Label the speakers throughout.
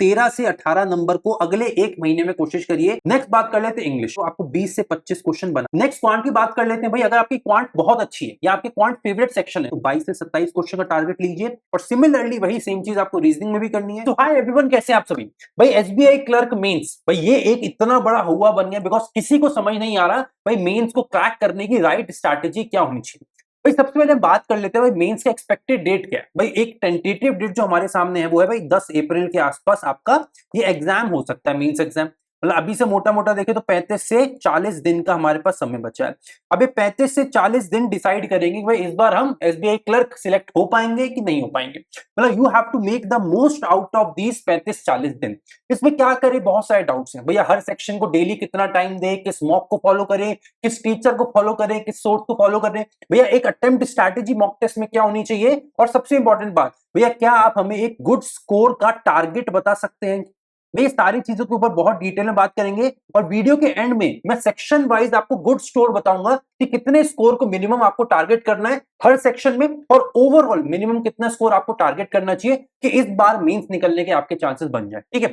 Speaker 1: 13 से 18 नंबर को अगले एक महीने में कोशिश करिए। नेक्स्ट बात कर लेते हैं इंग्लिश, तो आपको 20 से 25 क्वेश्चन बना। नेक्स्ट क्वांट की बात कर लेते हैं भाई, अगर आपकी क्वांट बहुत अच्छी है या आपके क्वांट फेवरेट सेक्शन है तो 22 से 27 क्वेश्चन का टारगेट लीजिए। और सिमिलरली वही सेम चीज आपको रीजनिंग में भी करनी है। तो हाय एवरीवन, कैसे आप सभी भाई। एसबीआई क्लर्क मेंस भाई ये एक इतना बड़ा हुआ बन गया बिकॉज किसी को समझ नहीं आ रहा भाई मेंस को क्रैक करने की राइट स्ट्रैटेजी क्या होनी चाहिए। भाई सबसे पहले हम बात कर लेते हैं भाई मेंस का एक्सपेक्टेड डेट क्या है। भाई एक टेंटेटिव डेट जो हमारे सामने है वो है भाई 10 अप्रैल के आसपास आपका ये एग्जाम हो सकता है, मेंस एग्जाम। मतलब अभी से मोटा मोटा देखें तो 35 से 40 दिन का हमारे पास समय बचा है। अब ये 35 से 40 दिन डिसाइड करेंगे कि भाई इस बार हम एसबीआई क्लर्क सिलेक्ट हो पाएंगे कि नहीं हो पाएंगे। मतलब you have to make the most out of these 35-40 दिन। इसमें क्या करें, बहुत सारे डाउट्स हैं भैया। हर सेक्शन को डेली कितना टाइम दे, किस मॉक को फॉलो करें, किस टीचर को फॉलो करें, किस सोर्स को फॉलो करें। भैया एक अटेम्प्ट स्ट्रैटेजी मॉक टेस्ट में क्या होनी चाहिए, और सबसे इंपॉर्टेंट बात भैया, क्या आप हमें एक गुड स्कोर का टारगेट बता सकते हैं। ये सारी चीजों के ऊपर बहुत डिटेल में बात करेंगे। और वीडियो के एंड में मैं सेक्शन वाइज आपको गुड स्कोर बताऊंगा कि कितने स्कोर को मिनिमम आपको टारगेट करना है हर सेक्शन में, और ओवरऑल मिनिमम कितना स्कोर आपको टारगेट करना चाहिए कि इस बार मेंस निकलने के आपके चांसेस बन जाए। ठीक है,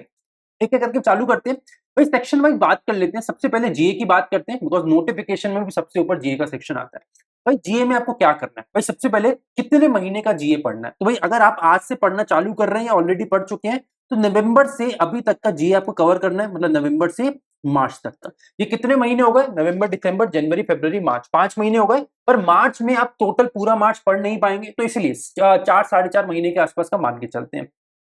Speaker 1: एक एक करके चालू करते हैं भाई। सेक्शन वाइज बात कर लेते हैं। सबसे पहले जीए की बात करते हैं बिकॉज नोटिफिकेशन में भी सबसे ऊपर जीए का सेक्शन आता है। भाई जीए में आपको क्या करना है भाई, सबसे पहले कितने महीने का जीए पढ़ना है। तो भाई अगर आप आज से पढ़ना चालू कर रहे हैं या ऑलरेडी पढ़ चुके हैं तो नवंबर से अभी तक का जीए आपको कवर करना है। मतलब नवंबर से मार्च तक का। ये कितने महीने हो गए, नवंबर, दिसंबर, जनवरी, फरवरी, मार्च, 5 महीने हो गए। पर मार्च में आप टोटल पूरा मार्च पढ़ नहीं पाएंगे, तो इसलिए 4-4.5 महीने के आसपास का मान के चलते हैं।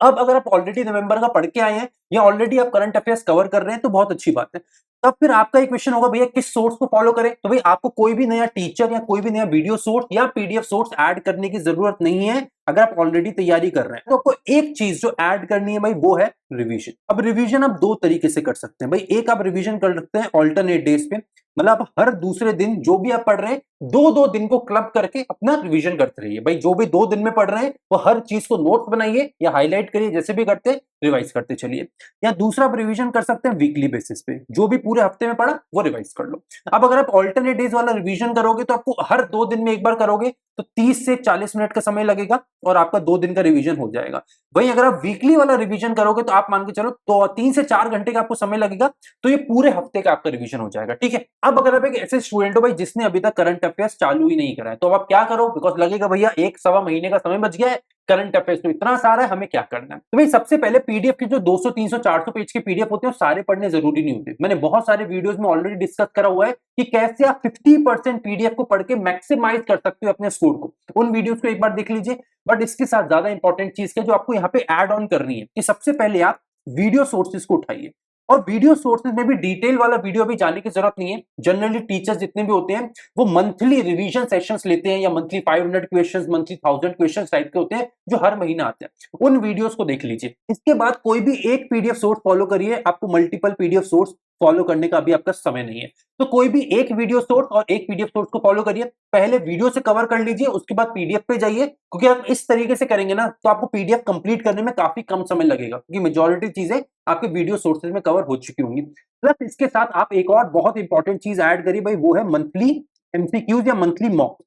Speaker 1: अब अगर आप ऑलरेडी नवंबर का पढ़ के आए हैं या ऑलरेडी आप करंट अफेयर्स कवर कर रहे हैं तो बहुत अच्छी बात है। तब फिर आपका एक क्वेश्चन होगा भैया किस सोर्स को फॉलो करें। तो भाई आपको कोई भी नया टीचर या कोई भी नया वीडियो सोर्स या पीडीएफ सोर्स ऐड करने की जरूरत नहीं है। अगर आप ऑलरेडी तैयारी कर रहे हैं तो आपको एक चीज जो ऐड करनी है भाई वो है रिवीजन। अब रिवीजन आप दो तरीके से कर सकते हैं भाई। एक आप रिवीजन कर सकते हैं ऑल्टरनेट डेज पे, मतलब आप हर दूसरे दिन जो भी आप पढ़ रहे हैं 2-2 दिन को क्लब करके अपना रिवीजन करते रहिए। भाई जो भी 2 दिन में पढ़ रहे हैं वो हर चीज को नोट बनाइए या हाईलाइट करिए, जैसे भी करते रिवाइज करते चलिए। या दूसरा आप रिवीजन कर सकते हैं वीकली बेसिस पे, जो भी पूरे हफ्ते में पढ़ा वो रिवाइज कर लो। अब अगर आप ऑल्टरनेट डेज वाला रिवीजन करोगे तो आपको हर 2 दिन में एक बार करोगे तो 30 से 40 मिनट का समय लगेगा और आपका 2 दिन का रिवीजन हो जाएगा। वहीं अगर आप वीकली वाला रिवीजन करोगे तो आप मान के चलो तो 3 से 4 घंटे का आपको समय लगेगा, तो ये पूरे हफ्ते का आपका रिवीजन हो जाएगा। ठीक है, अब अगर आप एक ऐसे स्टूडेंट हो भाई जिसने अभी तक करंट अफेयर्स चालू ही नहीं करा है, तो अब आप क्या करो, बिकॉज लगेगा भैया 1-1.25 महीने का समय बच गया है, करंट अफेयर्स तो इतना सारा है, हमें क्या करना है। तो भाई सबसे पहले पीडीएफ की जो 200, 300, 400 पेज के पीडीएफ होते हैं सारे पढ़ने जरूरी नहीं होते। मैंने बहुत सारे वीडियोस में ऑलरेडी डिस्कस करा हुआ है कि कैसे आप 50% पीडीएफ को पढ़ के मैक्सिमाइज कर सकते हो अपने स्कोर को। उन वीडियोस को एक बार देख लीजिए। बट इसके साथ ज्यादा इंपॉर्टेंट चीज जो आपको यहाँ पे ऐड ऑन करनी है कि सबसे पहले आप वीडियो सोर्सेज को उठाइए। और वीडियो सोर्सेज में भी डिटेल वाला वीडियो अभी जाने की जरूरत नहीं है। जनरली टीचर्स जितने भी होते हैं वो मंथली रिवीजन सेशंस लेते हैं या monthly 500 questions, monthly 1000 questions type के होते हैं जो हर महीना आते हैं। उन वीडियोस को देख लीजिए। इसके बाद कोई भी एक पीडीएफ सोर्स फॉलो करिए, आपको मल्टीपल पीडीएफ सोर्स फॉलो करने का अभी आपका समय नहीं है। तो कोई भी एक वीडियो सोर्स और एक पीडीएफ सोर्स को फॉलो करिए। पहले वीडियो से कवर कर लीजिए, उसके बाद पीडीएफ पे जाइए, क्योंकि आप इस तरीके से करेंगे ना तो आपको पीडीएफ कंप्लीट करने में काफी कम समय लगेगा, क्योंकि मेजॉरिटी चीजें आपके वीडियो सोर्सेज में कवर हो चुकी होंगी। प्लस इसके साथ आप एक और बहुत इंपॉर्टेंट चीज ऐड करिए भाई, वो है मंथली एमसीक्यूज या मंथली मॉक।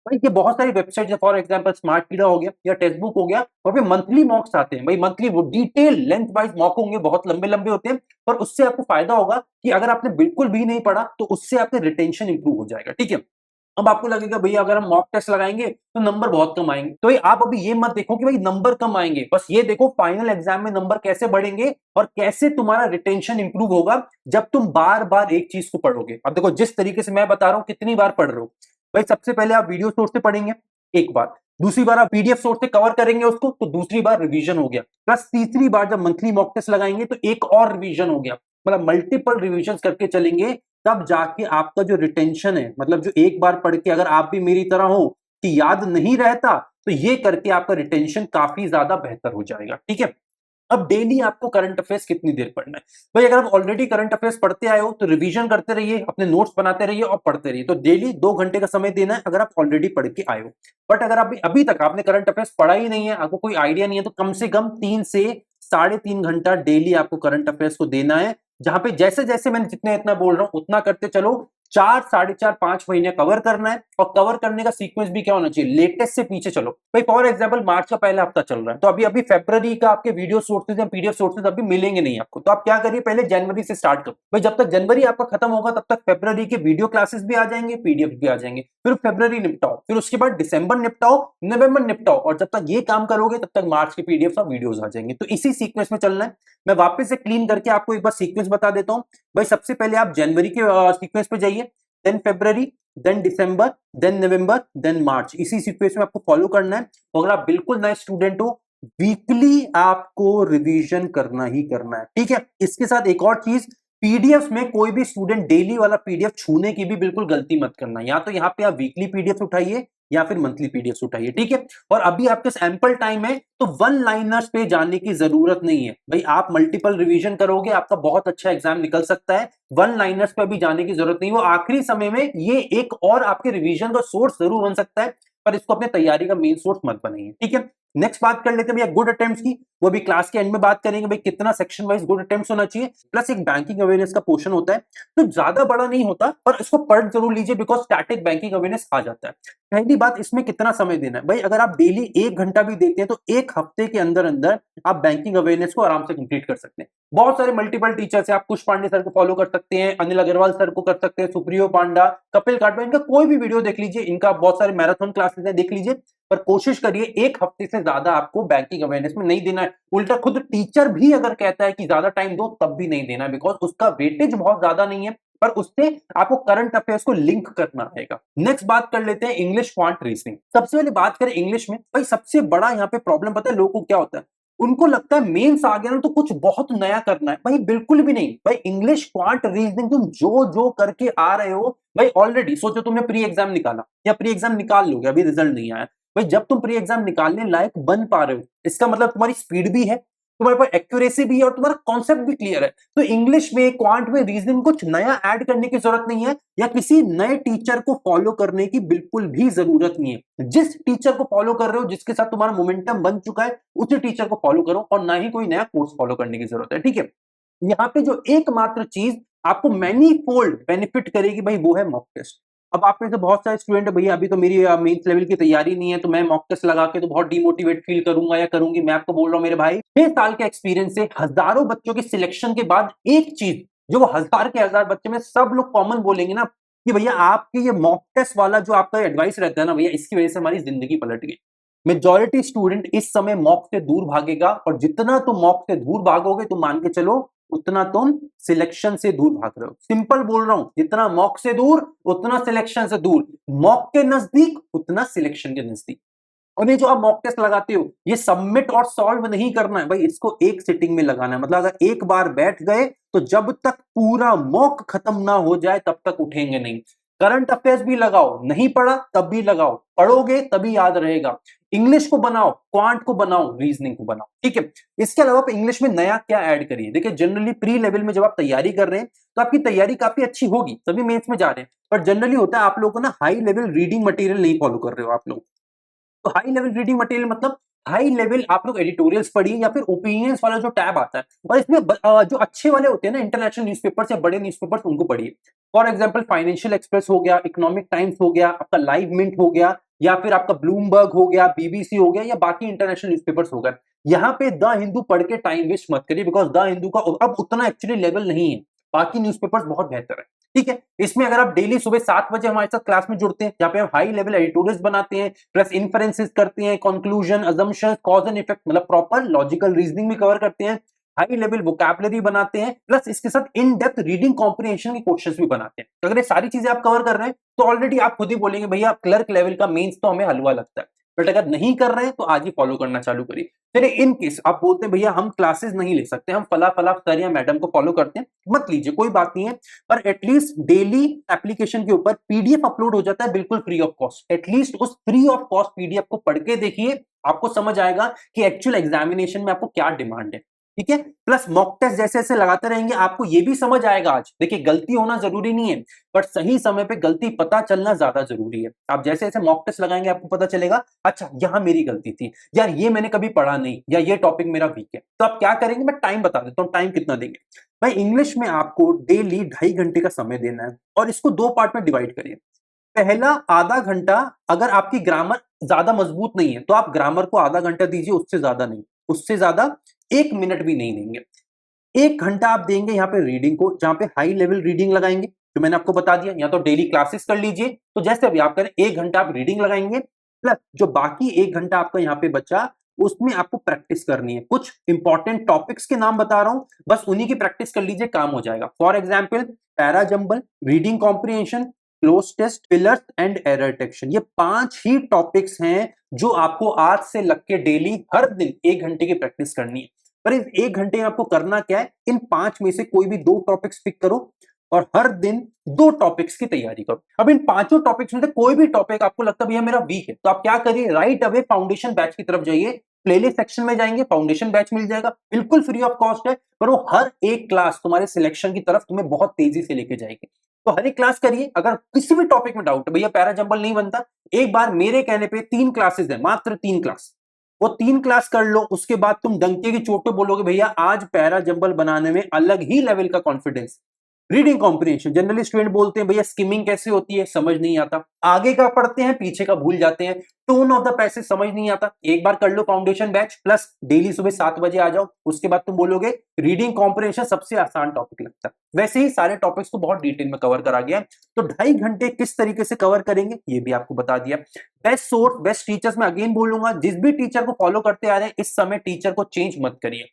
Speaker 1: भाई ये बहुत सारी वेबसाइट है, फॉर एग्जांपल स्मार्ट कीड़ा हो गया या टेक्स्ट बुक हो गया, वहां पे मंथली मॉक्स आते हैं। भाई मंथली वो डिटेल लेंथ वाइज मॉक होंगे, बहुत लंबे लंबे होते हैं, पर उससे आपको फायदा होगा कि अगर आपने बिल्कुल भी नहीं पढ़ा तो उससे आपका रिटेंशन इंप्रूव हो जाएगा। ठीक है, अब आपको लगेगा भैया अगर हम मॉक टेस्ट लगाएंगे तो नंबर बहुत कम आएंगे, तो आप अभी ये मत देखो कि भाई नंबर कम आएंगे, बस ये देखो फाइनल एग्जाम में नंबर कैसे बढ़ेंगे और कैसे तुम्हारा रिटेंशन इंप्रूव होगा जब तुम बार बार एक चीज को पढ़ोगे। अब देखो जिस तरीके से मैं बता रहा हूं कितनी बार पढ़ रहे हो। भाई सबसे पहले आप वीडियो सोर्स से पढ़ेंगे एक बार, दूसरी बार आप पीडीएफ सोर्स से कवर करेंगे उसको, तो दूसरी बार रिवीजन हो गया, प्लस तीसरी बार जब मंथली मॉक टेस्ट लगाएंगे तो एक और रिवीजन हो गया। मतलब मल्टीपल रिवीजन करके चलेंगे, तब जाके आपका जो रिटेंशन है, मतलब जो एक बार पढ़ के अगर आप भी मेरी तरह हो कि याद नहीं रहता, तो ये करके आपका रिटेंशन काफी ज्यादा बेहतर हो जाएगा। ठीक है, अब डेली आपको करंट अफेयर्स कितनी देर पढ़ना है। भाई अगर आप ऑलरेडी करंट अफेयर्स पढ़ते आए हो तो रिवीजन करते रहिए, अपने नोट्स बनाते रहिए और पढ़ते रहिए। तो डेली 2 घंटे का समय देना है अगर आप ऑलरेडी पढ़ के आए हो। बट अगर आप अभी तक आपने करंट अफेयर्स पढ़ा ही नहीं है, आपको कोई आइडिया नहीं है, तो कम से कम 3 से 3.5 घंटा डेली आपको करंट अफेयर्स को देना है, जहां पे जैसे जैसे मैंने जितना इतना बोल रहा हूं उतना करते चलो। 4, 4.5, 5 महीने कवर करना है, और कवर करने का सीक्वेंस भी क्या होना चाहिए, लेटेस्ट से पीछे चलो भाई। फॉर एग्जांपल मार्च का पहला हफ्ता चल रहा है, तो अभी फरवरी का आपके वीडियो सोर्सेज या पीडीएफ सोर्सेज अभी मिलेंगे नहीं आपको, तो आप क्या करिए, पहले जनवरी से स्टार्ट करो भाई। जब तक जनवरी आपका खत्म होगा तब तक फरवरी के वीडियो क्लासेस भी आ जाएंगे, पीडीएफ भी आ जाएंगे, फिर फरवरी निपटाओ, फिर उसके बाद दिसंबर निपटाओ, नवंबर निपटाओ, और जब तक ये काम करोगे तब तक मार्च के पीडीएफ और वीडियोस आ जाएंगे। तो इसी सीक्वेंस में चलना है। मैं वापस से क्लीन करके आपको एक बार सीक्वेंस बता देता हूं भाई। सबसे पहले आप जनवरी के सीक्वेंस पे जाइए, देन फरवरी, देन दिसंबर, देन नवंबर, देन मार्च। इसी सीक्वेंस में आपको फॉलो करना है। अगर आप बिल्कुल नए स्टूडेंट हो, वीकली आपको रिवीजन करना ही करना है, ठीक है। इसके साथ एक और चीज, पीडीएफ में कोई भी स्टूडेंट डेली वाला पीडीएफ छूने की भी बिल्कुल गलती मत करना। या तो यहाँ पे आप वीकली पीडीएफ उठाइए या फिर मंथली पीडीएफ उठाइए, ठीक है। और अभी आपके पास एम्पल टाइम है, तो वन लाइनर्स पे जाने की जरूरत नहीं है भाई। आप मल्टीपल रिवीजन करोगे, आपका बहुत अच्छा एग्जाम निकल सकता है। वन लाइनर्स पे अभी जाने की जरूरत नहीं। वो आखिरी समय में ये एक और आपके रिवीजन का सोर्स जरूर बन सकता है, पर इसको अपने तैयारी का मेन सोर्स मत बनाइए, ठीक है। नेक्स्ट बात कर लेते हैं भैया गुड अटेम्प्ट्स की। वो भी क्लास के एंड में बात करेंगे भाई, कितना सेक्शन वाइज गुड अटेम्प्ट्स होना चाहिए, प्लस एक बैंकिंग अवेयरनेस का पोर्शन होता है। तो ज्यादा बड़ा नहीं होता, पर इसको पढ़ जरूर लीजिए, बिकॉज स्टैटिक बैंकिंग अवेयरनेस आ जाता है। पहली बात, इसमें कितना समय देना है भाई। अगर आप डेली 1 घंटा भी देते हैं तो एक हफ्ते के अंदर अंदर आप बैंकिंग अवेयरनेस को आराम से कंप्लीट कर सकते हैं। बहुत सारे मल्टीपल टीचर्स हैं, आप कुश पांडे सर को फॉलो कर सकते हैं, अनिल अग्रवाल सर को कर सकते हैं, सुप्रियो पांडा, कपिल काटवा, इनका कोई भी वीडियो देख लीजिए। इनका बहुत सारे मैराथन क्लासेस हैं, देख लीजिए। पर कोशिश करिए एक हफ्ते से ज्यादा आपको बैंकिंग अवेयरनेस में नहीं देना है। उल्टा खुद टीचर भी अगर कहता है कि ज्यादा टाइम दो, तब भी नहीं देना, बिकॉज उसका वेटेज बहुत ज्यादा नहीं है, पर उससे आपको करंट अफेयर्स को लिंक करना रहेगा। नेक्स्ट बात कर लेते हैं इंग्लिश क्वांट रीजनिंग। सबसे पहले बात करें इंग्लिश में, भाई सबसे बड़ा यहाँ पे प्रॉब्लम पता है लोगों को क्या होता है, उनको लगता है मेंस आ गया ना तो कुछ बहुत नया करना है। भाई बिल्कुल भी नहीं भाई। इंग्लिश क्वांट रीजनिंग तुम जो जो करके आ रहे हो भाई, ऑलरेडी सोचो तुमने प्री एग्जाम निकाला या प्री एग्जाम निकाल लोगे, अभी रिजल्ट नहीं आया भाई। जब तुम प्री एग्जाम निकालने लायक बन पा रहे हो, इसका मतलब तुम्हारी स्पीड भी है, तुम्हारे पास एक्यूरेसी भी है, और तुम्हारा कॉन्सेप्ट भी क्लियर है। तो इंग्लिश में क्वांट में रीजनिंग कुछ नया ऐड करने की जरूरत नहीं है, या किसी नए टीचर को फॉलो करने की बिल्कुल भी जरूरत नहीं है। जिस टीचर को फॉलो कर रहे हो, जिसके साथ तुम्हारा मोमेंटम बन चुका है, उसी टीचर को फॉलो करो, और ना ही कोई नया कोर्स फॉलो करने की जरूरत है, ठीक है। यहाँ पे जो एकमात्र चीज आपको मैनी फोल्ड बेनिफिट करेगी भाई, वो है मॉक टेस्ट। अब आप में से बहुत सारे स्टूडेंट है, भैया अभी तो मेरी मेंस लेवल की तैयारी नहीं है, तो मैं मॉक टेस्ट लगा के तो बहुत डिमोटिवेट फील करूंगा या करूंगी। मैं आपको बोल रहा हूं मेरे भाई, 6 साल के एक्सपीरियंस से हजारों बच्चों के सिलेक्शन के बाद एक चीज जो वो हजार के हजार बच्चे में सब लोग कॉमन बोलेंगे ना, कि भैया आपके ये मॉक टेस्ट वाला जो आपका एडवाइस रहता है ना भैया, इसकी वजह से हमारी जिंदगी पलट गई। मेजॉरिटी स्टूडेंट इस समय मॉक से दूर भागेगा, और जितना तुम मॉक से दूर भागोगे तो मान के चलो उतना तुम सिलेक्शन से दूर भाग रहे हो। सिंपल बोल रहा हूं, जितना मॉक से दूर उतना सिलेक्शन से दूर, मॉक के नजदीक उतना सिलेक्शन के नजदीक। और ये जो आप मॉक टेस्ट लगाते हो, ये सबमिट और सॉल्व नहीं करना है भाई, इसको एक सिटिंग में लगाना है। मतलब अगर एक बार बैठ गए तो जब तक पूरा मॉक खत्म ना हो जाए तब तक उठेंगे नहीं। करंट अफेयर्स भी लगाओ, नहीं पढ़ा तब भी लगाओ, पढ़ोगे तभी याद रहेगा। इंग्लिश को बनाओ, क्वांट को बनाओ, रीजनिंग को बनाओ, ठीक है। इसके अलावा आप इंग्लिश में नया क्या ऐड करिए। देखिए जनरली प्री लेवल में जब आप तैयारी कर रहे हैं तो आपकी तैयारी काफी अच्छी होगी, तभी मेंस में जा रहे हैं। पर जनरली होता है आप लोगों को ना हाई लेवल रीडिंग मटेरियल नहीं फॉलो कर रहे हो आप लोग। तो हाई लेवल रीडिंग मटेरियल मतलब हाई लेवल आप लोग एडिटोरियल्स पढ़िए, या फिर ओपिनियंस वाला जो टैब आता है, और इसमें जो अच्छे वाले होते हैं ना इंटरनेशनल न्यूज़पेपर्स या बड़े न्यूज़पेपर्स, उनको पढ़िए। फॉर एग्जांपल फाइनेंशियल एक्सप्रेस हो गया, इकोनॉमिक टाइम्स हो गया, आपका लाइव मिंट हो गया, या फिर आपका ब्लूमबर्ग हो गया, बीबीसी हो गया, या बाकी इंटरनेशनल न्यूज़पेपर्स हो गए। यहाँ पे द हिंदू पढ़ के टाइम वेस्ट मत करिए, बिकॉज द हिंदू का अब उतना एक्चुअली लेवल नहीं है। बाकी न्यूज़पेपर्स बहुत बेहतर है, ठीक है। इसमें अगर आप डेली सुबह 7 बजे हमारे साथ क्लास में जुड़ते हैं, जहाँ पे हम हाई लेवल एडिटोरियल्स बनाते हैं, प्लस इन्फरेंसेस करते हैं, conclusion, assumptions, cause and effect, मतलब प्रॉपर लॉजिकल रीजनिंग भी कवर करते हैं, हाई लेवल वोकैबुलरी बनाते हैं, प्लस इसके साथ इन डेप्थ रीडिंग कॉम्प्रिहेंशन की क्वेश्चंस भी बनाते हैं। तो अगर ये सारी चीजें आप कवर कर रहे हैं तो ऑलरेडी आप खुद ही बोलेंगे भैया क्लर्क लेवल का मेंस तो हमें हलवा लगता है। बट अगर नहीं कर रहे हैं तो आज ही फॉलो करना चालू करिए। चलिए इन केस आप बोलते हैं भैया हम क्लासेस नहीं ले सकते, हम फला फला सर या मैडम को फॉलो करते हैं, मत लीजिए, कोई बात नहीं है। पर एटलीस्ट डेली एप्लीकेशन के ऊपर पीडीएफ अपलोड हो जाता है बिल्कुल फ्री ऑफ कॉस्ट। एटलीस्ट उस फ्री ऑफ कॉस्ट पीडीएफ को पढ़ के देखिए, आपको समझ आएगा कि एक्चुअल एग्जामिनेशन में आपको क्या डिमांड है। ठीक है। प्लस मॉक टेस्ट जैसे जैसे लगाते रहेंगे आपको ये भी समझ आएगा। आज देखिए गलती होना जरूरी नहीं है, पर सही समय पे गलती पता चलना ज्यादा जरूरी है। आप जैसे जैसे मॉक टेस्ट लगाएंगे आपको पता चलेगा अच्छा यहां मेरी गलती थी, यार ये मैंने कभी पढ़ा नहीं, या ये टॉपिक मेरा वीक है। तो आप क्या करेंगे, मैं टाइम बता देता हूं, टाइम कितना देंगे भाई। इंग्लिश में आपको डेली 2.5 घंटे का समय देना है, और इसको 2 पार्ट में डिवाइड करिए। पहला आधा घंटा, अगर आपकी ग्रामर ज्यादा मजबूत नहीं है तो आप ग्रामर को आधा घंटा दीजिए, उससे ज्यादा नहीं, उससे ज्यादा 1 मिनट भी नहीं देंगे। 1 घंटा आप देंगे यहाँ पे रीडिंग को, जहां पे हाई लेवल रीडिंग लगाएंगे, जो मैंने आपको बता दिया। या तो डेली क्लासेस कर लीजिए, तो जैसे अभी आप करें 1 घंटा आप रीडिंग लगाएंगे, प्लस जो बाकी 1 घंटा आपका यहाँ पे बचा उसमें आपको प्रैक्टिस करनी है। कुछ इंपॉर्टेंट टॉपिक्स के नाम बता रहा हूं, बस उन्हीं की प्रैक्टिस कर लीजिए, काम हो जाएगा। For example para jumble, reading comprehension, cloze test, pillars and error detection, ये 5 ही टॉपिक्स हैं जो आपको आज से लग के डेली हर दिन 1 घंटे की प्रैक्टिस करनी है। पर इस 1 घंटे में आपको करना क्या है, इन 5 में से कोई भी 2 टॉपिक्स पिक करो और हर दिन 2 टॉपिक्स की तैयारी करो। अब इन 5 टॉपिक्स में से कोई भी टॉपिक आपको लगता है भैया मेरा वीक है, तो आप क्या करिए, राइट अवे फाउंडेशन बैच की तरफ जाइए। प्लेलिस्ट सेक्शन में जाएंगे, फाउंडेशन बैच मिल जाएगा, बिल्कुल फ्री ऑफ कॉस्ट है, पर वो हर एक क्लास तुम्हारे सिलेक्शन की तरफ तुम्हें बहुत तेजी से लेके जाएगी। तो हर एक क्लास करिए। अगर किसी भी टॉपिक में डाउट है, भैया पैरा जंबल नहीं बनता, एक बार मेरे कहने पे 3 क्लासेस है, मात्र 3 क्लास, वो 3 क्लास कर लो। उसके बाद तुम डंके की चोट पे बोलोगे भैया आज पैरा जंबल बनाने में अलग ही लेवल का confidence. Reading comprehension, generally student बोलते हैं भैया स्किमिंग कैसे होती है, समझ नहीं आता, आगे का पढ़ते हैं पीछे का भूल जाते हैं, टोन ऑफ द पैसेज समझ नहीं आता। एक बार कर लो फाउंडेशन बैच, प्लस डेली सुबह 7 बजे आ जाओ, उसके बाद तुम बोलोगे रीडिंग कॉम्प्रिहेंशन सबसे आसान टॉपिक लगता है। वैसे ही सारे टॉपिक्स को बहुत डिटेल में कवर करा गया है। तो 2.5 घंटे किस तरीके से कवर करेंगे ये भी आपको बता दिया। बेस्ट सोर्स, बेस्ट टीचर्स, मैं अगेन बोलूंगा, जिस भी टीचर को फॉलो करते आ रहे हैं इस समय टीचर को चेंज मत करिए।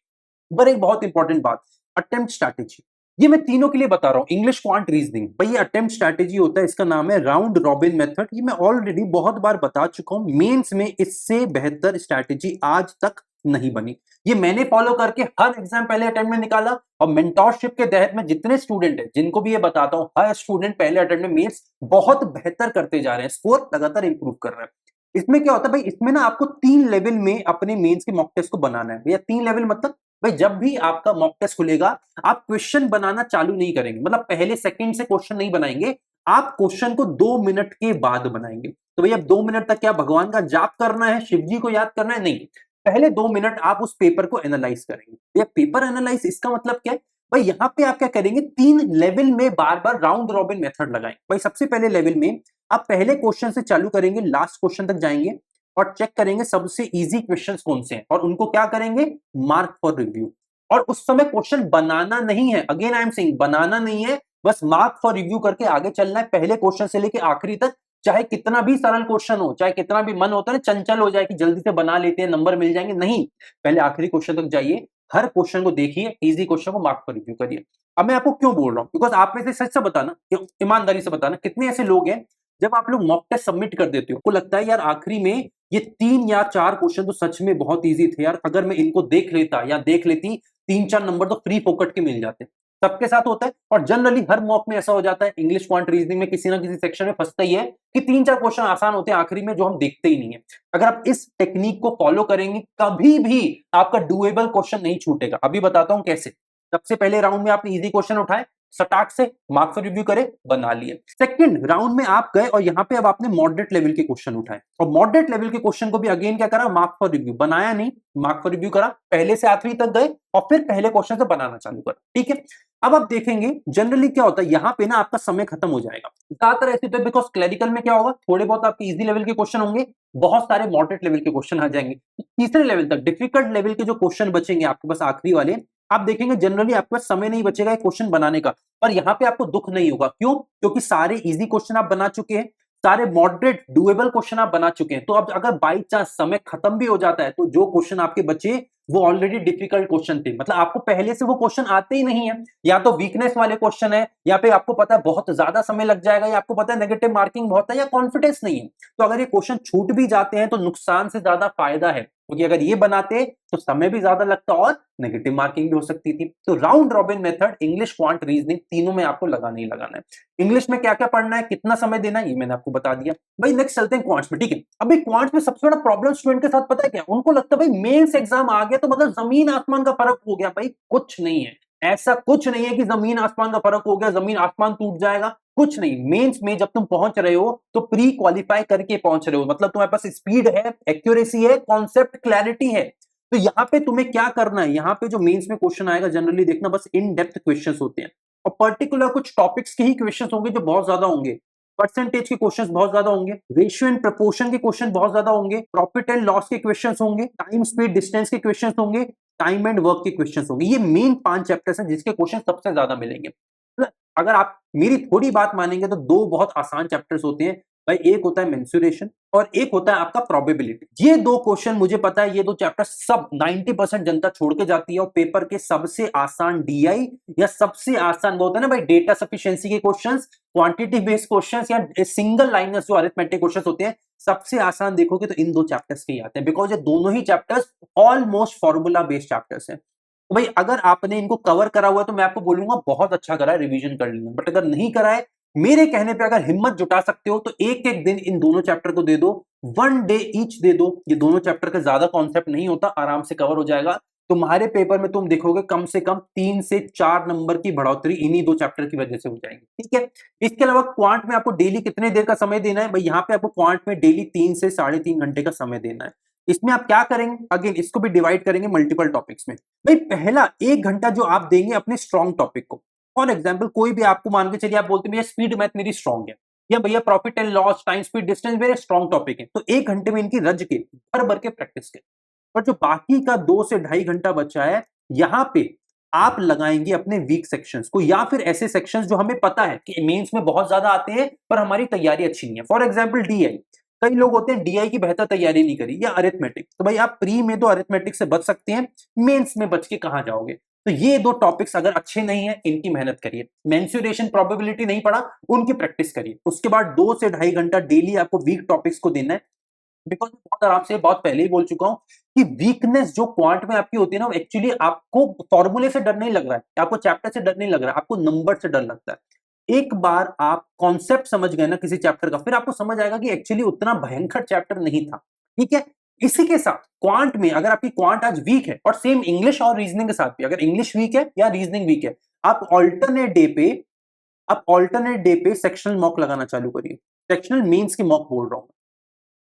Speaker 1: पर एक बहुत इंपॉर्टेंट बात, अटेम्प्ट स्ट्रैटेजी, ये मैं तीनों के लिए बता रहा हूं, इंग्लिश, क्वांट, रीजनिंग। भाई ये अटेम्प्ट स्ट्रैटेजी होता है, इसका नाम है राउंड रॉबिन मेथड। ये मैं ऑलरेडी बहुत बार बता चुका हूं, मेंस में इससे बेहतर स्ट्रैटेजी आज तक नहीं बनी। ये मैंने फॉलो करके हर एग्जाम पहले अटेम्प्ट में निकाला, और मेंटोरशिप के तहत में जितने स्टूडेंट है जिनको भी ये बताता हूं, हर स्टूडेंट पहले अटेम्प्ट में मेंस बहुत बेहतर करते जा रहे हैं, स्कोर लगातार इंप्रूव कर रहे हैं। इसमें क्या होता है भाई, इसमें ना आपको 3 लेवल में अपने मेंस के मॉक टेस्ट को बनाना है। भैया 3 लेवल मतलब भाई जब भी आपका मॉक टेस्ट खुलेगा आप क्वेश्चन बनाना चालू नहीं करेंगे, मतलब पहले सेकंड से क्वेश्चन नहीं बनाएंगे, आप क्वेश्चन को 2 मिनट के बाद बनाएंगे। तो भैया 2 मिनट तक क्या भगवान का जाप करना है, शिव जी को याद करना है? नहीं, पहले 2 मिनट आप उस पेपर को एनालाइज करेंगे। भैया पेपर एनालाइज इसका मतलब क्या है भाई, यहां पे आप क्या करेंगे, 3 लेवल में बार बार राउंड रॉबिन मेथड लगाएं। भाई सबसे पहले लेवल में आप पहले क्वेश्चन से चालू करेंगे, लास्ट क्वेश्चन तक जाएंगे और चेक करेंगे सबसे इजी क्वेश्चंस कौन से हैं, और उनको क्या करेंगे, मार्क फॉर रिव्यू। और उस समय क्वेश्चन बनाना नहीं है, अगेन आई एम सेइंग बनाना नहीं है, बस मार्क फॉर रिव्यू करके आगे चलना है, पहले क्वेश्चन से लेके आखिरी तक। चाहे कितना भी सरल क्वेश्चन हो, चाहे कितना भी मन होता है ना चंचल हो जाए कि जल्दी से बना लेते हैं नंबर मिल जाएंगे, नहीं, पहले आखिरी क्वेश्चन तक जाइए, हर क्वेश्चन को देखिए, इजी क्वेश्चन को मार्क फॉर रिव्यू करिए। अब मैं आपको क्यों बोल रहा हूं, बिकॉज आप में से सच से बताना, ईमानदारी से बताना, कितने ऐसे लोग हैं जब आप लोग मॉक टेस्ट सबमिट कर देते हो, आपको लगता है यार आखिरी में ये 3 या 4 क्वेश्चन तो सच में बहुत इजी थे यार, अगर मैं इनको देख लेता या देख लेती 3-4 नंबर तो फ्री फोकट के मिल जाते। सबके साथ होता है, और जनरली हर मॉक में ऐसा हो जाता है, इंग्लिश, क्वांट, रीजनिंग में किसी ना किसी सेक्शन में फंसता ही है कि 3-4 क्वेश्चन आसान होते हैं आखिरी में जो हम देखते ही नहीं है। अगर आप इस टेक्निक को फॉलो करेंगे कभी भी आपका डुएबल क्वेश्चन नहीं छूटेगा। अभी बताता हूं कैसे। सबसे पहले राउंड में आपने इजी क्वेश्चन उठाए, सटाक से मार्क फॉर रिव्यू करे, बना लिए। सेकंड राउंड में आप गए और यहां पे अब आपने मॉडरेट लेवल के क्वेश्चन उठाए, और मॉडरेट लेवल के क्वेश्चन को भी अगेन क्या करा, मार्क फॉर रिव्यू, बनाया नहीं, मार्क फॉर रिव्यू करा, पहले से आखिरी तक गए और फिर पहले क्वेश्चन से बनाना चालू करा। ठीक है, अब आप देखेंगे जनरली क्या होता है, यहां पे ना आपका समय खत्म हो जाएगा ज्यादातर ऐसे, तो बिकॉज क्लरिकल में क्या होगा, थोड़े बहुत आपके इजी लेवल के क्वेश्चन होंगे, बहुत सारे मॉडरेट लेवल के क्वेश्चन आ जाएंगे, तीसरे लेवल तक डिफिकल्ट लेवल के जो क्वेश्चन बचेंगे आपके पास आखिरी वाले, आप देखेंगे जनरली आपके पास समय नहीं बचेगा क्वेश्चन बनाने का। पर यहां पे आपको दुख नहीं होगा, क्यों, क्योंकि सारे इजी क्वेश्चन आप बना चुके हैं, सारे मॉडरेट डुएबल क्वेश्चन आप बना चुके हैं। तो अब अगर बाई चांस समय खत्म भी हो जाता है तो जो क्वेश्चन आपके बचे वो ऑलरेडी डिफिकल्ट क्वेश्चन थे, मतलब आपको पहले से वो क्वेश्चन आते ही नहीं है, या तो वीकनेस वाले क्वेश्चन है, या पे आपको पता है बहुत ज्यादा समय लग जाएगा, या आपको पता है नेगेटिव मार्किंग बहुत है, या कॉन्फिडेंस नहीं है। तो अगर ये क्वेश्चन छूट भी जाते हैं तो नुकसान से ज्यादा फायदा है, क्योंकि अगर ये बनाते तो समय भी ज्यादा लगता और नेगेटिव मार्किंग भी हो सकती थी। तो round robin method, English, quant, reasoning, तीनों में आपको लगाना ही लगाना है। इंग्लिश में क्या क्या पढ़ना है, कितना समय देना है, ये मैंने आपको बता दिया। भाई नेक्स्ट चलते हैं क्वांट्स में, ठीक है। अभी क्वांट्स में सबसे बड़ा प्रॉब्लम स्टूडेंट के साथ पता है क्या, उनको लगता है भाई मेंस एग्जाम आ गया तो मतलब जमीन आसमान का फर्क हो गया। भाई कुछ नहीं है, ऐसा कुछ नहीं है कि जमीन आसमान का फर्क हो गया, जमीन आसमान टूट जाएगा, कुछ नहीं। मेंस में जब तुम पहुंच रहे हो तो प्री क्वालिफाई करके पहुंच रहे हो, मतलब तुम्हारे पास स्पीड है, एक्यूरेसी है, कॉन्सेप्ट क्लैरिटी है। तो यहां पे तुम्हें क्या करना है, यहां पे जो मेंस में क्वेश्चन आएगा जनरली देखना बस इन डेप्थ क्वेश्चंस होते हैं, और पर्टिकुलर कुछ टॉपिक्स के ही क्वेश्चंस होंगे जो बहुत ज्यादा होंगे। परसेंटेज के क्वेश्चंस बहुत ज्यादा होंगे, रेशियो एंड प्रोपोर्शन के क्वेश्चन बहुत ज्यादा होंगे, प्रॉफिट एंड लॉस के क्वेश्चंस होंगे, टाइम स्पीड डिस्टेंस के क्वेश्चंस होंगे, टाइम एंड वर्क के क्वेश्चंस होंगे। ये मेन 5 चैप्टर्स हैं जिसके क्वेश्चन सबसे ज्यादा मिलेंगे। अगर आप मेरी थोड़ी बात मानेंगे तो दो बहुत आसान चैप्टर्स होते हैं भाई, एक होता है मेंसुरेशन और एक होता है आपका प्रोबेबिलिटी। ये दो क्वेश्चन मुझे पता है, ये दो चैप्टर सब 90% जनता छोड़ के जाती है, और पेपर के सबसे आसान डीआई या सबसे आसान वो होता है ना भाई डेटा सफिशिएंसी के क्वेश्चंस, क्वांटिटी बेस्ड क्वेश्चंस या सिंगल लाइनर्स जो अरिथमेटिक क्वेश्चंस होते हैं, सबसे आसान देखोगे तो इन दो चैप्टर्स के ही आते हैं, बिकॉज ये दोनों ही chapters almost formula based chapters हैं। तो भाई अगर आपने इनको कवर करा हुआ है तो मैं आपको बोलूंगा बहुत अच्छा करा है, रिवीजन कर लेना। बट अगर नहीं करा है, मेरे कहने पे अगर हिम्मत जुटा सकते हो तो एक एक दिन इन दोनों चैप्टर को दे दो, 1 डे ईच दे दो। ये दोनों चैप्टर का ज्यादा कॉन्सेप्ट नहीं होता, आराम से कवर हो जाएगा। तुम्हारे पेपर में तुम देखोगे कम से कम 3 से 4 नंबर की बढ़ोतरी इन्हीं दो चैप्टर की वजह से हो जाएगी, ठीक है। इसके अलावा क्वांट में आपको डेली कितने देर का समय देना है, भाई यहाँ पे आपको क्वांट में डेली 3 से 3.5 घंटे का समय देना है। इसमें आप क्या करेंगे, अगेन इसको भी डिवाइड करेंगे मल्टीपल टॉपिक्स में। भाई पहला 1 घंटा जो आप देंगे अपने स्ट्रॉन्ग टॉपिक को, फॉर एग्जाम्पल कोई भी आपको मान के चलिए आप बोलते हैं भैया स्पीड मैथ मेरी स्ट्रॉन्ग है, या भैया profit and loss, time speed distance मेरे स्ट्रॉन्ग टॉपिक है, तो 1 घंटे में इनकी रज के भर भर के प्रैक्टिस करें। और जो बाकी का 2 से 2.5 घंटा बचा है, यहां पे आप लगाएंगे अपने वीक सेक्शंस को, या फिर ऐसे सेक्शंस जो हमें पता है कि मेंस में बहुत ज्यादा आते हैं पर हमारी तैयारी अच्छी नहीं है। फॉर एग्जाम्पल डीआई, कई लोग होते हैं डीआई की बेहतर तैयारी नहीं करी, या अरिथमेटिक, तो भाई आप प्री में तो अरिथमेटिक से बच सकते हैं, मेंस में बच के कहां जाओगे। तो ये दो टॉपिक्स अगर अच्छे नहीं है, इनकी मेहनत करिए। मेंसुरेशन, प्रोबेबिलिटी नहीं पढ़ा, उनकी प्रैक्टिस करिए। उसके बाद 2 से 2.5 घंटा डेली आपको वीक टॉपिक्स को देना है, बिकॉज बहुत आराम से बहुत पहले ही बोल चुका हूं कि वीकनेस जो क्वांट में आपकी होती है ना, एक्चुअली आपको फॉर्मूले से डर नहीं लग रहा है, आपको चैप्टर से डर नहीं लग रहा है, आपको नंबर से डर लगता है। एक बार आप कॉन्सेप्ट समझ गए ना किसी चैप्टर का, फिर आपको समझ आएगा कि एक्चुअली उतना भयंकर चैप्टर नहीं था, ठीक है। इसी के साथ क्वांट में अगर आपकी क्वांट आज वीक है, और सेम इंग्लिश और रीजनिंग के साथ भी, अगर इंग्लिश वीक है या रीजनिंग वीक है, आप ऑल्टरनेट डे पे सेक्शनल मॉक लगाना चालू करिए। सेक्शनल मीन्स की मॉक बोल रहा हूं।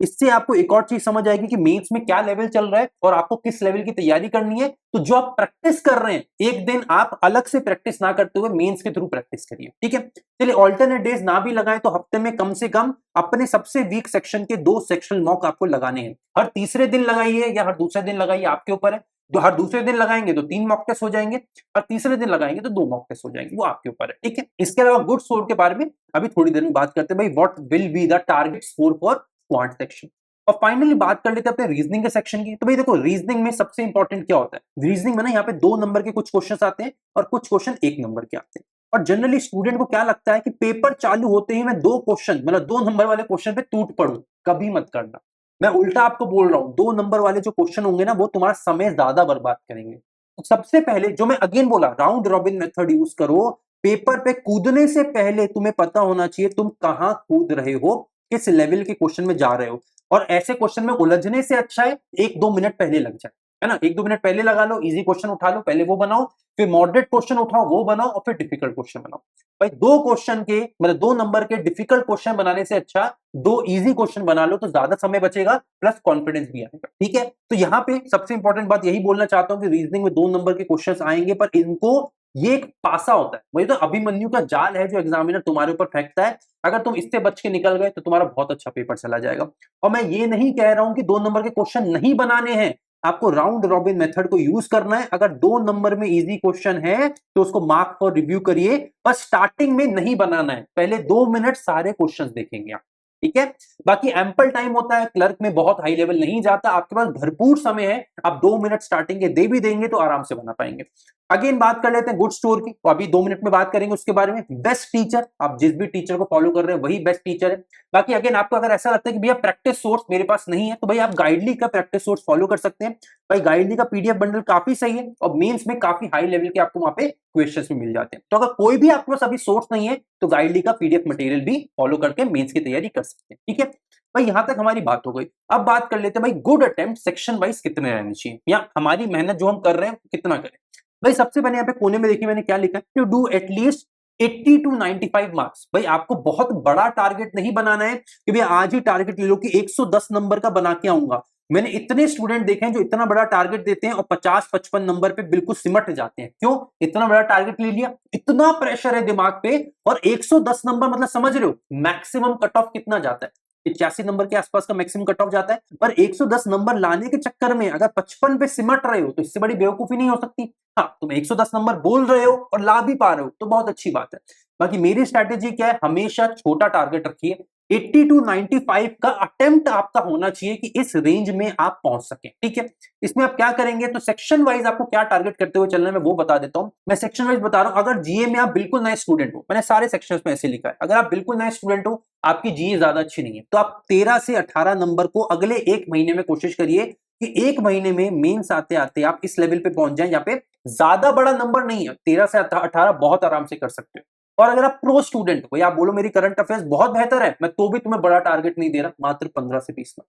Speaker 1: इससे आपको एक और चीज समझ आएगी कि मेंस में क्या लेवल चल रहा है और आपको किस लेवल की तैयारी करनी है। तो जो आप प्रैक्टिस कर रहे हैं, एक दिन आप अलग से प्रैक्टिस ना करते हुए मेंस के थ्रू प्रैक्टिस करिए, ठीक है। चलिए ऑल्टरनेट डेज ना भी लगाएं तो हफ्ते में कम से कम अपने सबसे वीक सेक्शन के 2 सेक्शनल मॉक आपको लगाने हैं। हर तीसरे दिन लगाइए या हर दूसरे दिन लगाइए, आपके ऊपर है। जो हर दूसरे दिन लगाएंगे तो 3 मॉक टेस्ट हो जाएंगे, और तीसरे दिन लगाएंगे तो 2 मॉक टेस्ट हो जाएंगे, वो आपके ऊपर है, ठीक है। इसके अलावा गुड स्कोर के बारे में अभी थोड़ी देर में बात करते हैं। भाई what will be the target score for quant section. और फाइनली बात कर लेते हैं अपने रीजनिंग के सेक्शन की। तो भाई देखो रीजनिंग में सबसे इंपॉर्टेंट क्या होता है, रीजनिंग में ना यहाँ पे 2 नंबर के कुछ क्वेश्चन आते हैं और कुछ क्वेश्चन 1 नंबर के आते हैं। और जनरली स्टूडेंट को क्या लगता है कि पेपर चालू होते ही मैं 2 क्वेश्चन मतलब 2 नंबर वाले क्वेश्चन पे टूट पड़ू, कभी मत करना। मैं उल्टा आपको बोल रहा हूं, 2 नंबर वाले जो क्वेश्चन होंगे ना वो तुम्हारा समय ज्यादा बर्बाद करेंगे। तो सबसे पहले जो मैं अगेन बोला, राउंड रॉबिन मेथड यूज करो। पेपर पे कूदने से पहले तुम्हें पता होना चाहिए तुम कहां कूद रहे हो, किस लेवल के क्वेश्चन में जा रहे हो। और ऐसे क्वेश्चन में उलझने से अच्छा है 1-2 मिनट पहले लग जाए, है ना। 1-2 मिनट पहले लगा लो, इजी क्वेश्चन उठा लो, पहले वो बनाओ, फिर मॉडरेट क्वेश्चन उठाओ वो बनाओ, और फिर डिफिकल्ट क्वेश्चन बनाओ। भाई 2 क्वेश्चन के मतलब 2 नंबर के डिफिकल्ट क्वेश्चन बनाने से अच्छा 2 इजी क्वेश्चन बना लो, तो ज्यादा समय बचेगा प्लस कॉन्फिडेंस भी आएगा, ठीक है। तो यहाँ पे सबसे इंपॉर्टेंट बात यही बोलना चाहता हूं कि रीजनिंग में 2 नंबर के क्वेश्चन आएंगे, पर इनको ये एक पासा होता है, वही तो अभिमन्यु का जाल है जो एग्जामिनर तुम्हारे ऊपर फेंकता है। अगर तुम इससे बच के निकल गए तो तुम्हारा बहुत अच्छा पेपर चला जाएगा। और मैं ये नहीं कह रहा हूं कि 2 नंबर के क्वेश्चन नहीं बनाने हैं, आपको राउंड रॉबिन मेथड को यूज करना है। अगर 2 नंबर में इजी क्वेश्चन है तो उसको मार्क फॉर रिव्यू करिए, बस स्टार्टिंग में नहीं बनाना है, पहले 2 मिनट सारे क्वेश्चंस देखेंगे आप, ठीक है। बाकी एम्पल टाइम होता है, क्लर्क में बहुत हाई लेवल नहीं जाता, आपके पास भरपूर समय है, आप 2 मिनट स्टार्टिंग के दे भी देंगे तो आराम से बना पाएंगे। अगेन बात कर लेते हैं गुड स्टोर की, तो अभी 2 मिनट में बात करेंगे उसके बारे में। बेस्ट टीचर, आप जिस भी टीचर को फॉलो कर रहे हैं वही बेस्ट टीचर है। बाकी अगेन आपको अगर ऐसा लगता है कि भैया प्रैक्टिस सोर्स मेरे पास नहीं है, तो भाई आप गाइडली का प्रैक्टिस सोर्स फॉलो कर सकते हैं। भाई गाइडली का पीडीएफ बंडल काफी सही है और मेंस में काफी हाई लेवल के आपको वहां पे क्वेश्चंस भी मिल जाते हैं। तो अगर कोई भी आपके पास अभी सोर्स नहीं है तो गाइडली का पीडीएफ मटेरियल भी फॉलो करके मेंस की तैयारी कर सकते हैं। ठीक है भाई, यहां तक हमारी बात हो गई। अब बात कर लेते हैं भाई गुड अटेम्प्ट सेक्शन वाइज कितने रहने चाहिए, या हमारी मेहनत जो हम कर रहे हैं कितना करें। भाई सबसे पहले यहाँ पे कोने में देखिए मैंने क्या लिखा है, to do at least 80 to 95 marks. भाई आपको बहुत बड़ा टारगेट नहीं बनाना है कि भैया आज ही टारगेट ले लो कि 110 नंबर का बना के आऊंगा। मैंने इतने स्टूडेंट देखे हैं जो इतना बड़ा टारगेट देते हैं और 50-55 नंबर पे बिल्कुल सिमट जाते हैं। क्यों? इतना बड़ा टारगेट ले लिया, इतना प्रेशर है दिमाग पे, और 110 नंबर मतलब समझ रहे हो मैक्सिमम कट ऑफ कितना जाता है, 85 नंबर के आसपास का मैक्सिमम कट ऑफ जाता है। पर 110 नंबर लाने के चक्कर में अगर 55 पे सिमट रहे हो तो इससे बड़ी बेवकूफी नहीं हो सकती। हाँ, तुम 110 नंबर बोल रहे हो और ला भी पा रहे हो तो बहुत अच्छी बात है। बाकी मेरी स्ट्रैटेजी क्या है, हमेशा छोटा टारगेट रखिए। 80 टू 95 का अटेम्प्ट आपका होना चाहिए कि इस रेंज में आप पहुंच सके। ठीक है, इसमें आप क्या करेंगे, तो सेक्शन वाइज आपको क्या टारगेट करते हुए चलना है मैं वो बता देता हूं। मैं सेक्शन वाइज बता रहा हूं। अगर जीए में आप बिल्कुल नए स्टूडेंट हो, मैंने सारे सेक्शंस में ऐसे लिखा है, अगर आप बिल्कुल नए स्टूडेंट हो, आपकी जीए ज्यादा अच्छी नहीं है, तो आप 13 से 18 नंबर को अगले 1 महीने में कोशिश करिए कि 1 महीने में मेंस आते आते आप इस लेवल पे पहुंच जाएं। यहाँ पे ज्यादा बड़ा नंबर नहीं है, 13 से 18 बहुत आराम से कर सकते हो। और अगर आप प्रो स्टूडेंट हो, या आप बोलो मेरी करंट अफेयर्स बहुत बेहतर है, मैं तो भी तुम्हें बड़ा टारगेट नहीं दे रहा, मात्र 15 से 20 नंबर,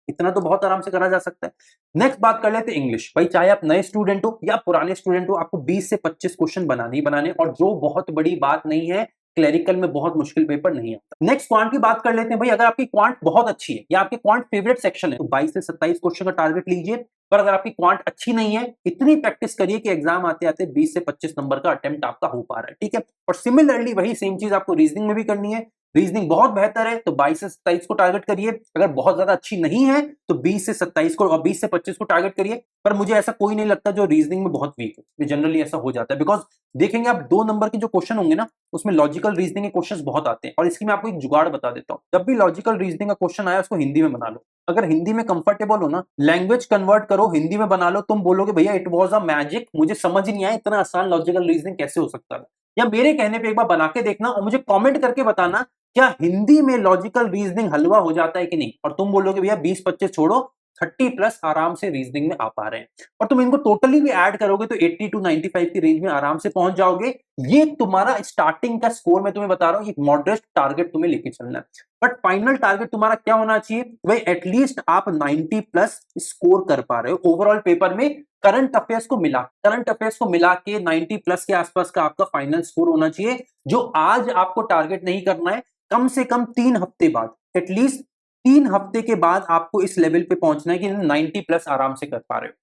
Speaker 1: इतना तो बहुत आराम से करा जा सकता है। नेक्स्ट बात कर लेते हैं इंग्लिश। भाई चाहे आप नए स्टूडेंट हो या पुराने स्टूडेंट हो, आपको 20 से 25 क्वेश्चन बनाने ही बनाने, और जो बहुत बड़ी बात नहीं है, क्लरिकल में बहुत मुश्किल पेपर नहीं आता। नेक्स्ट क्वांट की बात कर लेते हैं। भाई अगर आपकी क्वांट बहुत अच्छी है या आपके क्वांट फेवरेट सेक्शन है तो 22 से 27 क्वेश्चन का टारगेट लीजिए। पर अगर आपकी क्वांट अच्छी नहीं है, इतनी प्रैक्टिस करिए कि एग्जाम आते आते 20 से 25 नंबर का अटेम्प्ट आपका हो पा रहा है। ठीक है, और सिमिलरली वही सेम चीज आपको रीजनिंग में भी करनी है। रीजनिंग बहुत बेहतर है तो 22 से 27 को टारगेट करिए। अगर बहुत ज्यादा अच्छी नहीं है तो 20 से 27 को और 20 से 25 को टारगेट करिए। पर मुझे ऐसा कोई नहीं लगता जो रीजनिंग में बहुत वीक है, जनरली ऐसा हो जाता है। बिकॉज देखेंगे आप 2 नंबर के जो क्वेश्चन होंगे ना, उसमें लॉजिकल रीजनिंग के क्वेश्चंस बहुत आते हैं। और इसकी मैं आपको एक जुगाड़ बता देता हूँ, जब भी लॉजिकल रीजनिंग का क्वेश्चन आया उसको हिंदी में बना लो। अगर हिंदी में कंफर्टेबल हो ना, लैंग्वेज कन्वर्ट करो, हिंदी में बना लो, तुम बोलोगे भैया इट वाज अ मैजिक, मुझे समझ नहीं आया इतना आसान लॉजिकल रीजनिंग कैसे हो सकता है। या मेरे कहने पे एक बार बना के देखना और मुझे कमेंट करके बताना क्या हिंदी में लॉजिकल रीजनिंग हलवा हो जाता है कि नहीं। और तुम बोलोगे भैया 20-25 छोड़ो, 30 प्लस आराम से रीजनिंग में आ पा रहे हैं। और तुम इनको टोटली भी ऐड करोगे तो 80 टू 95 की रेंज में आराम से पहुंच जाओगे। ये तुम्हारा स्टार्टिंग का स्कोर मैं तुम्हें बता रहा हूं, एक मॉडरेट टारगेट तुम्हें लेके चलना है। बट फाइनल टारगेट तुम्हारा क्या होना चाहिए भाई, एटलीस्ट आप 90 प्लस स्कोर कर पा रहे हो ओवरऑल पेपर में। करंट अफेयर्स को मिला के 90 प्लस के आसपास का आपका फाइनल स्कोर होना चाहिए, जो आज आपको टारगेट नहीं करना है। कम से कम 3 हफ्ते बाद, एटलीस्ट 3 हफ्ते के बाद आपको इस लेवल पे पहुंचना है कि 90 प्लस आराम से कर पा रहे हो।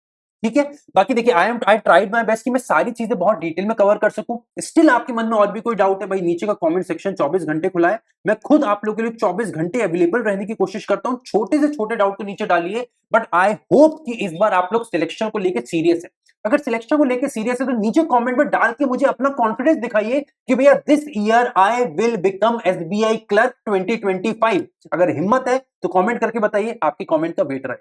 Speaker 1: ठीक है, बाकी देखिए आई ट्राइड माय बेस्ट कि मैं सारी चीजें बहुत डिटेल में कवर कर सकूं। स्टिल आपके मन में और भी कोई डाउट है, भाई नीचे का कमेंट सेक्शन 24 घंटे खुला है। मैं खुद आप लोगों के लिए 24 घंटे अवेलेबल रहने की कोशिश करता हूं। छोटे से छोटे डाउट को नीचे डालिए, बट आई होप कि इस बार आप लोग सिलेक्शन को लेकर सीरियस है। अगर सिलेक्शन को लेकर सीरियस है तो नीचे कमेंट में डाल के मुझे अपना कॉन्फिडेंस दिखाइए कि भैया this year I will become SBI clerk 2025। अगर हिम्मत है तो कमेंट करके बताइए, आपकी कमेंट का वेट रहे।